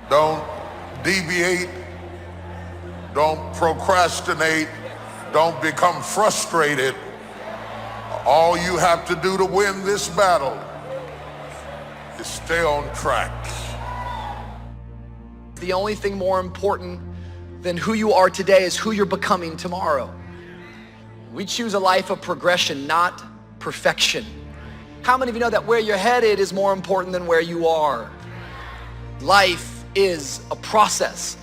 Don't deviate. Don't procrastinate. Don't become frustrated. All you have to do to win this battle is stay on track. The only thing more important than who you are today is who you're becoming tomorrow. We choose a life of progression, not perfection. How many of you know that where you're headed is more important than where you are? Life is a process.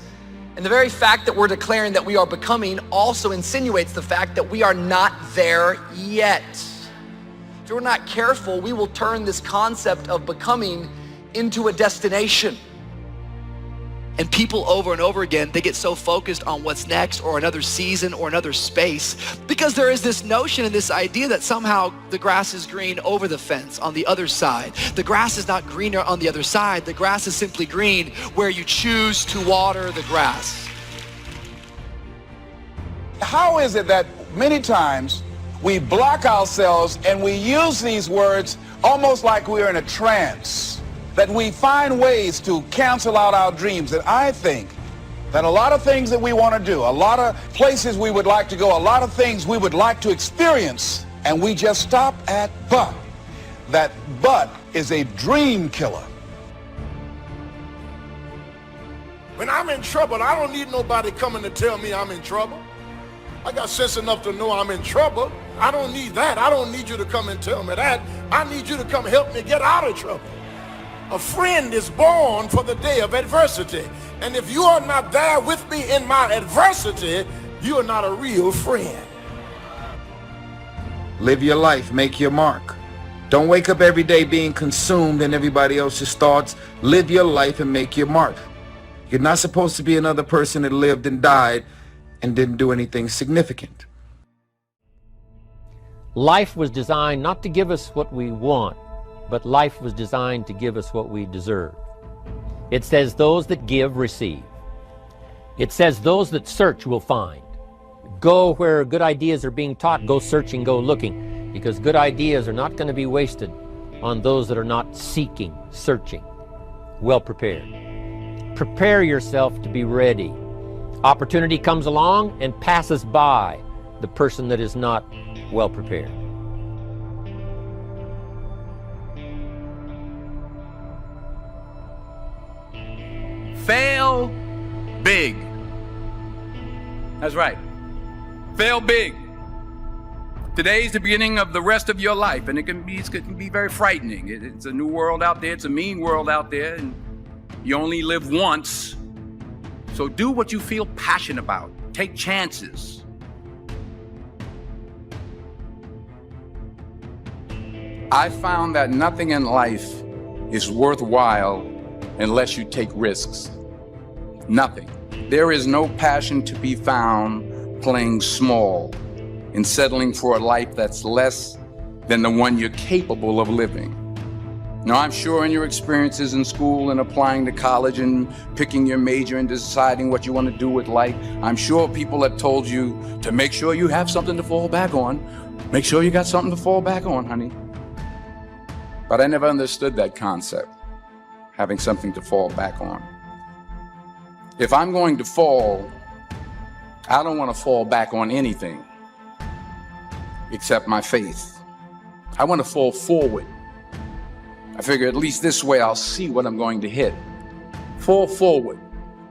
And the very fact that we're declaring that we are becoming also insinuates the fact that we are not there yet. If we're not careful, we will turn this concept of becoming into a destination. And people over and over again, they get so focused on what's next or another season or another space because there is this notion and this idea that somehow the grass is green over the fence on the other side. The grass is not greener on the other side. The grass is simply green where you choose to water the grass. How is it that many times we block ourselves and we use these words almost like we're in a trance? That we find ways to cancel out our dreams. And I think that a lot of things that we want to do, a lot of places we would like to go, a lot of things we would like to experience, and we just stop at but. That but is a dream killer. When I'm in trouble, I don't need nobody coming to tell me I'm in trouble. I got sense enough to know I'm in trouble. I don't need that. I don't need you to come and tell me that. I need you to come help me get out of trouble. A friend is born for the day of adversity. And if you are not there with me in my adversity, you are not a real friend. Live your life, make your mark. Don't wake up every day being consumed in everybody else's thoughts. Live your life and make your mark. You're not supposed to be another person that lived and died and didn't do anything significant. Life was designed not to give us what we want, but life was designed to give us what we deserve. It says those that give receive. It says those that search will find. Go where good ideas are being taught, go searching, go looking, because good ideas are not going to be wasted on those that are not seeking, searching, well prepared. Prepare yourself to be ready. Opportunity comes along and passes by the person that is not well prepared. Fail big. That's right. Fail big. Today's the beginning of the rest of your life, and it can be very frightening. It's a new world out there. It's a mean world out there, and you only live once. So do what you feel passionate about. Take chances. I found that nothing in life is worthwhile unless you take risks. Nothing. There is no passion to be found playing small and settling for a life that's less than the one you're capable of living. Now, I'm sure in your experiences in school and applying to college and picking your major and deciding what you want to do with life, I'm sure people have told you to make sure you have something to fall back on. Make sure you got something to fall back on, honey. But I never understood that concept, having something to fall back on. If I'm going to fall, I don't want to fall back on anything except my faith. I want to fall forward. I figure at least this way I'll see what I'm going to hit. Fall forward.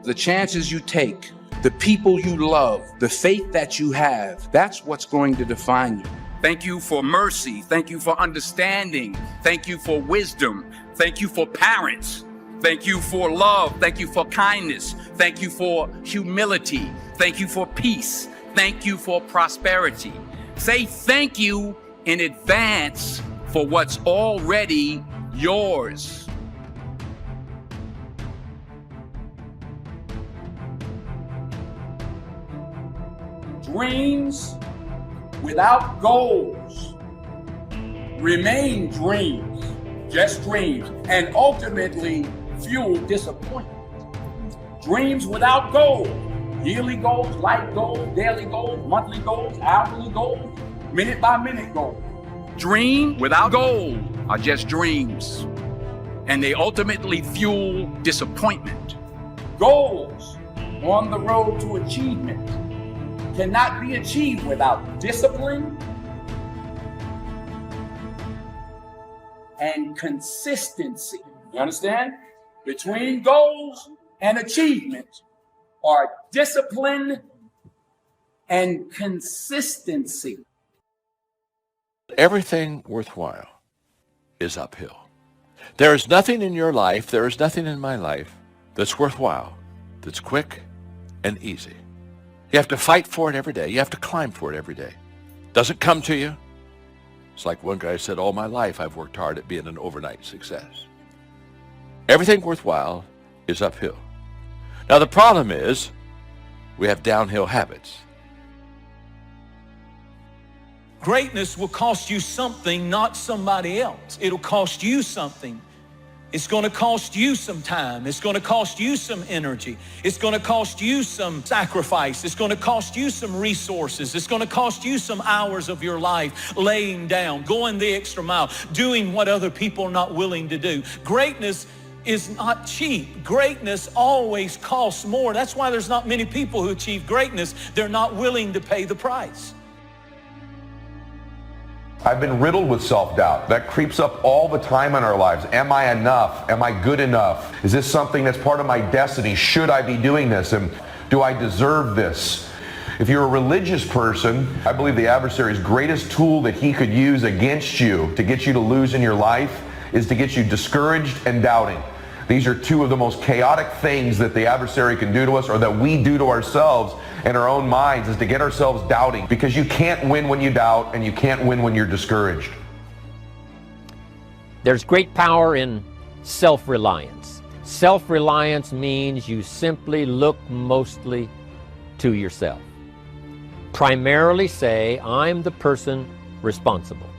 The chances you take, the people you love, the faith that you have, that's what's going to define you. Thank you for mercy. Thank you for understanding. Thank you for wisdom. Thank you for parents. Thank you for love. Thank you for kindness. Thank you for humility. Thank you for peace. Thank you for prosperity. Say thank you in advance for what's already yours. Dreams without goals remain dreams, just dreams, and ultimately fuel disappointment. Dreams without goals, yearly goals, life goals, daily goals, monthly goals, hourly goals, minute by minute goals. Dream without goal are just dreams, and they ultimately fuel disappointment. Goals on the road to achievement cannot be achieved without discipline and consistency. You understand? Between goals and achievement are discipline and consistency. Everything worthwhile is uphill. There is nothing in your life, there is nothing in my life that's worthwhile, that's quick and easy. You have to fight for it every day. You have to climb for it every day. Doesn't come to you. It's like one guy said, all my life I've worked hard at being an overnight success. Everything worthwhile is uphill. Now the problem is we have downhill habits. Greatness will cost you something, not somebody else. It'll cost you something. It's going to cost you some time. It's going to cost you some energy. It's going to cost you some sacrifice. It's going to cost you some resources. It's going to cost you some hours of your life laying down, going the extra mile, doing what other people are not willing to do. Greatness is not cheap. Greatness always costs more. That's why there's not many people who achieve greatness. They're not willing to pay the price. I've been riddled with self-doubt. That creeps up all the time in our lives. Am I enough? Am I good enough? Is this something that's part of my destiny? Should I be doing this? And do I deserve this? If you're a religious person, I believe the adversary's greatest tool that he could use against you to get you to lose in your life is to get you discouraged and doubting. These are two of the most chaotic things that the adversary can do to us, or that we do to ourselves in our own minds, is to get ourselves doubting, because you can't win when you doubt and you can't win when you're discouraged. There's great power in self-reliance. Self-reliance means you simply look mostly to yourself. Primarily say, I'm the person responsible.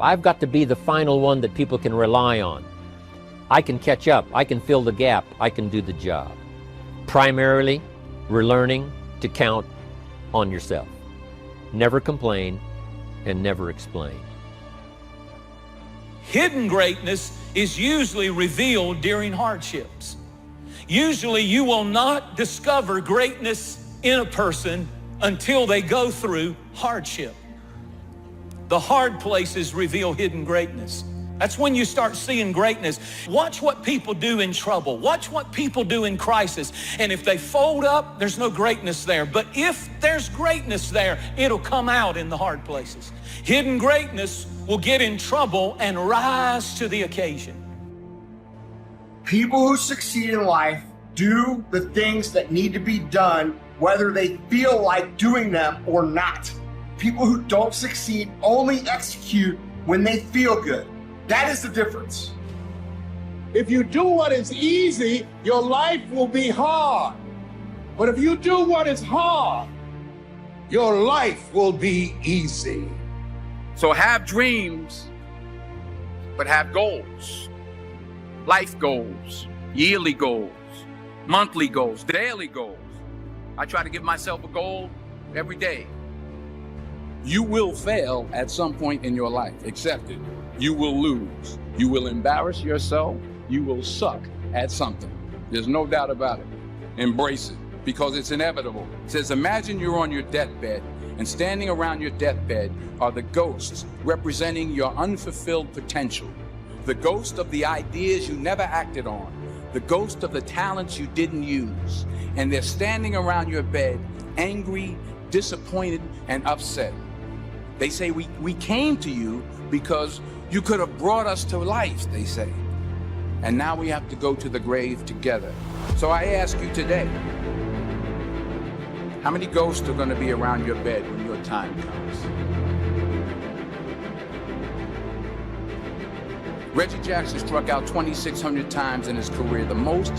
I've got to be the final one that people can rely on. I can catch up, I can fill the gap, I can do the job. Primarily, we're learning to count on yourself. Never complain and never explain. Hidden greatness is usually revealed during hardships. Usually you will not discover greatness in a person until they go through hardship. The hard places reveal hidden greatness. That's when you start seeing greatness. Watch what people do in trouble. Watch what people do in crisis. And if they fold up, there's no greatness there. But if there's greatness there, it'll come out in the hard places. Hidden greatness will get in trouble and rise to the occasion. People who succeed in life do the things that need to be done, whether they feel like doing them or not. People who don't succeed only execute when they feel good. That is the difference. If you do what is easy, your life will be hard. But if you do what is hard, your life will be easy. So have dreams, but have goals. Life goals, yearly goals, monthly goals, daily goals. I try to give myself a goal every day. You will fail at some point in your life. Accept it. You will lose. You will embarrass yourself. You will suck at something. There's no doubt about it. Embrace it, because it's inevitable. It says, imagine you're on your deathbed, and standing around your deathbed are the ghosts representing your unfulfilled potential. The ghost of the ideas you never acted on. The ghost of the talents you didn't use. And they're standing around your bed, angry, disappointed, and upset. They say, we came to you because you could have brought us to life, they say. And now we have to go to the grave together. So I ask you today, how many ghosts are going to be around your bed when your time comes? Reggie Jackson struck out 2,600 times in his career, the most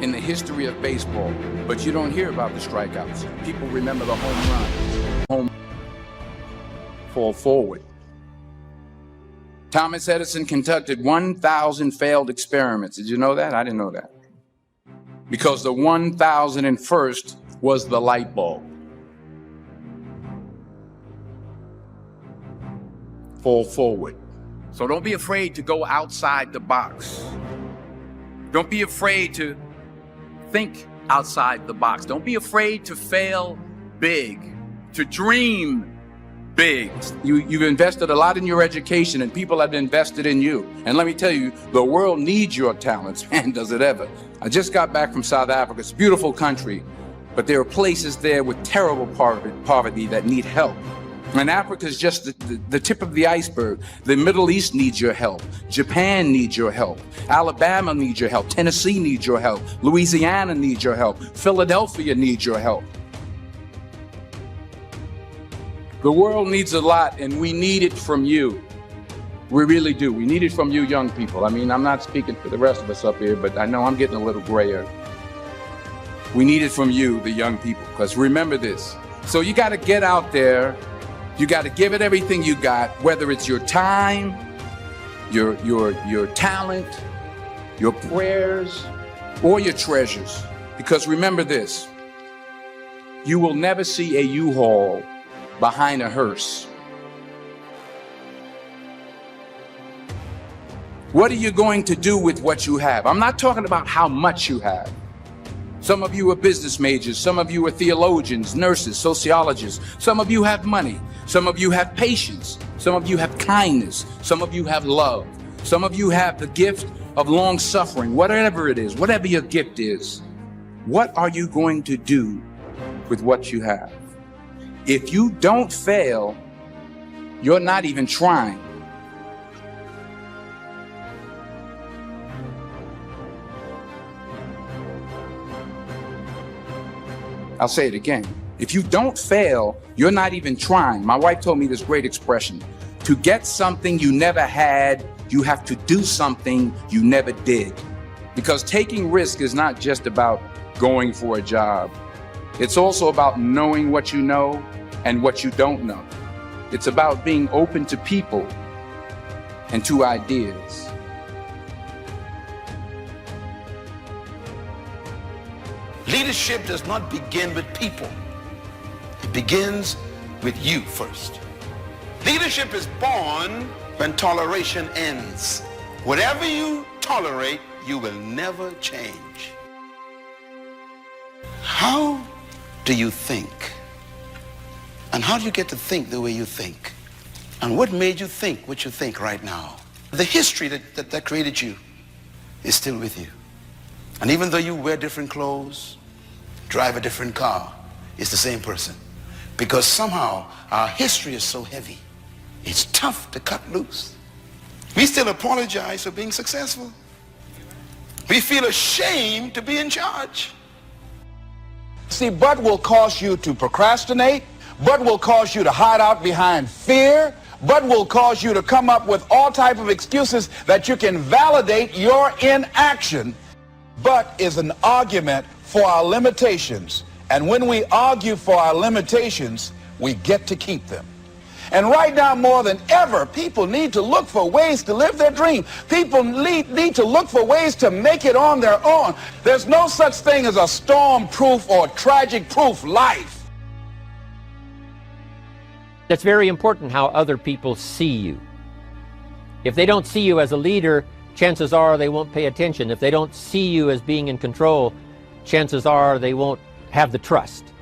in the history of baseball. But you don't hear about the strikeouts. People remember the home run, fall forward. Thomas Edison conducted 1,000 failed experiments. Did you know that? I didn't know that. Because the 1,001st was the light bulb. Fall forward. So don't be afraid to go outside the box. Don't be afraid to think outside the box. Don't be afraid to fail big, to dream big. You've invested a lot in your education, and people have invested in you. And let me tell you, the world needs your talents. Man, does it ever. I just got back from South Africa. It's a beautiful country, but there are places there with terrible poverty that need help. And Africa is just the tip of the iceberg. The Middle East needs your help. Japan needs your help. Alabama needs your help. Tennessee needs your help. Louisiana needs your help. Philadelphia needs your help. The world needs a lot, and we need it from you. We really do. We need it from you young people. I mean, I'm not speaking for the rest of us up here, but I know I'm getting a little grayer. We need it from you, the young people, because remember this. So you got to get out there. You got to give it everything you got, whether it's your time, your talent, your prayers, or your treasures. Because remember this, you will never see a U-Haul behind a hearse. What are you going to do with what you have? I'm not talking about how much you have. Some of you are business majors. Some of you are theologians, nurses, sociologists. Some of you have money. Some of you have patience. Some of you have kindness. Some of you have love. Some of you have the gift of long suffering. Whatever it is, whatever your gift is, what are you going to do with what you have? If you don't fail, you're not even trying. I'll say it again. If you don't fail, you're not even trying. My wife told me this great expression. To get something you never had, you have to do something you never did. Because taking risk is not just about going for a job. It's also about knowing what you know and what you don't know. It's about being open to people and to ideas. Leadership does not begin with people. It begins with you first. Leadership is born when toleration ends. Whatever you tolerate, you will never change. How do you think? And how do you get to think the way you think? And what made you think what you think right now? The history that created you is still with you. And even though you wear different clothes, drive a different car, it's the same person. Because somehow our history is so heavy, it's tough to cut loose. We still apologize for being successful. We feel ashamed to be in charge. See, but will cause you to procrastinate, but will cause you to hide out behind fear, but will cause you to come up with all type of excuses that you can validate your inaction. But is an argument for our limitations. And when we argue for our limitations, we get to keep them. And right now, more than ever, people need to look for ways to live their dream. People need to look for ways to make it on their own. There's no such thing as a storm-proof or tragic-proof life. It's very important how other people see you. If they don't see you as a leader, chances are they won't pay attention. If they don't see you as being in control, chances are they won't have the trust.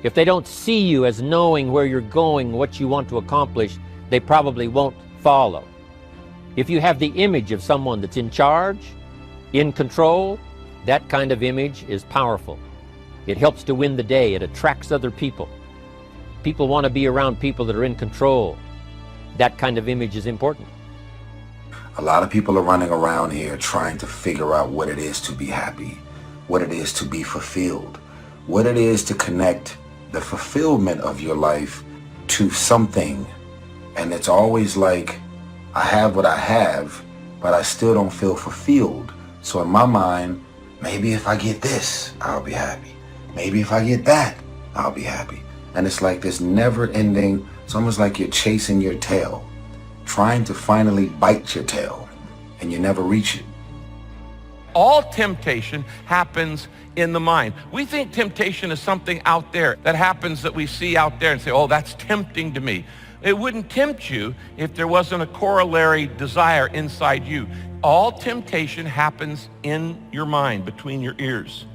If they don't see you as knowing where you're going, what you want to accomplish, they probably won't follow. If you have the image of someone that's in charge, in control, that kind of image is powerful. It helps to win the day. It attracts other people. People want to be around people that are in control. That kind of image is important. A lot of people are running around here trying to figure out what it is to be happy, what it is to be fulfilled, what it is to connect the fulfillment of your life to something. And it's always like, I have what I have, but I still don't feel fulfilled. So in my mind, maybe if I get this, I'll be happy. Maybe if I get that, I'll be happy. And it's like this never-ending, it's almost like you're chasing your tail, trying to finally bite your tail, and you never reach it. All temptation happens in the mind. We think temptation is something out there that happens that we see out there and say, oh, that's tempting to me. It wouldn't tempt you if there wasn't a corollary desire inside you. All temptation happens in your mind, between your ears.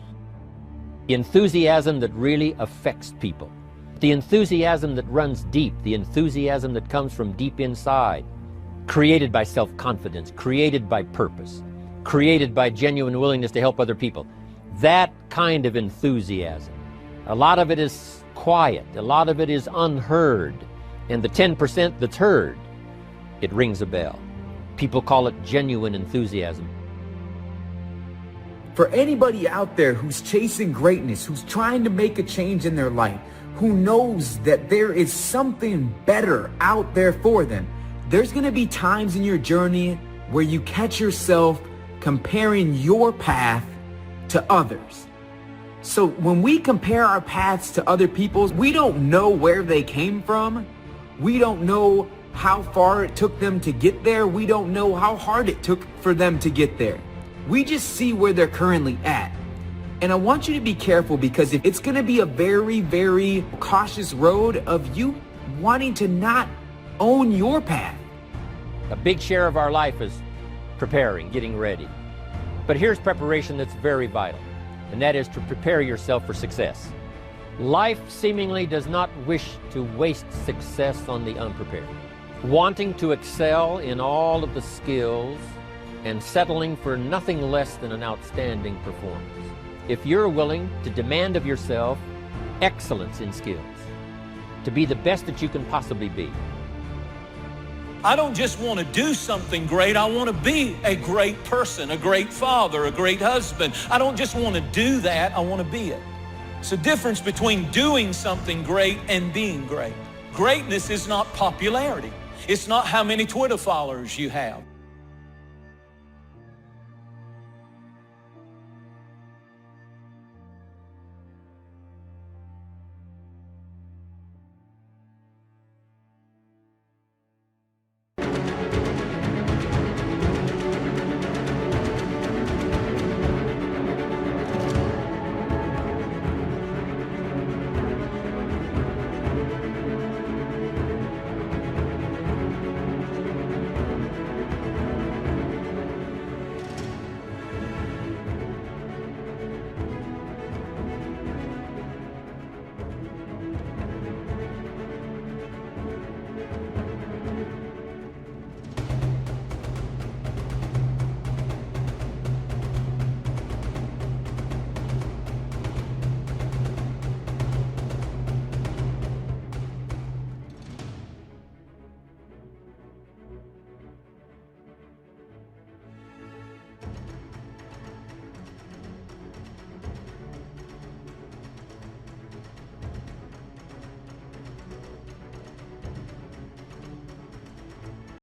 The enthusiasm that really affects people. The enthusiasm that runs deep, the enthusiasm that comes from deep inside, created by self-confidence, created by purpose, created by genuine willingness to help other people. That kind of enthusiasm. A lot of it is quiet, a lot of it is unheard, and the 10% that's heard, it rings a bell. People call it genuine enthusiasm. For anybody out there who's chasing greatness, who's trying to make a change in their life, who knows that there is something better out there for them, there's going to be times in your journey where you catch yourself comparing your path to others. So when we compare our paths to other people's, we don't know where they came from. We don't know how far it took them to get there. We don't know how hard it took for them to get there. We just see where they're currently at. And I want you to be careful, because it's going to be a very, very cautious road of you wanting to not own your path. A big share of our life is preparing, getting ready. But here's preparation that's very vital, and that is to prepare yourself for success. Life seemingly does not wish to waste success on the unprepared. Wanting to excel in all of the skills and settling for nothing less than an outstanding performance. If you're willing to demand of yourself excellence in skills, to be the best that you can possibly be. I don't just want to do something great, I want to be a great person, a great father, a great husband. I don't just want to do that, I want to be it. It's a difference between doing something great and being great. Greatness is not popularity. It's not how many Twitter followers you have.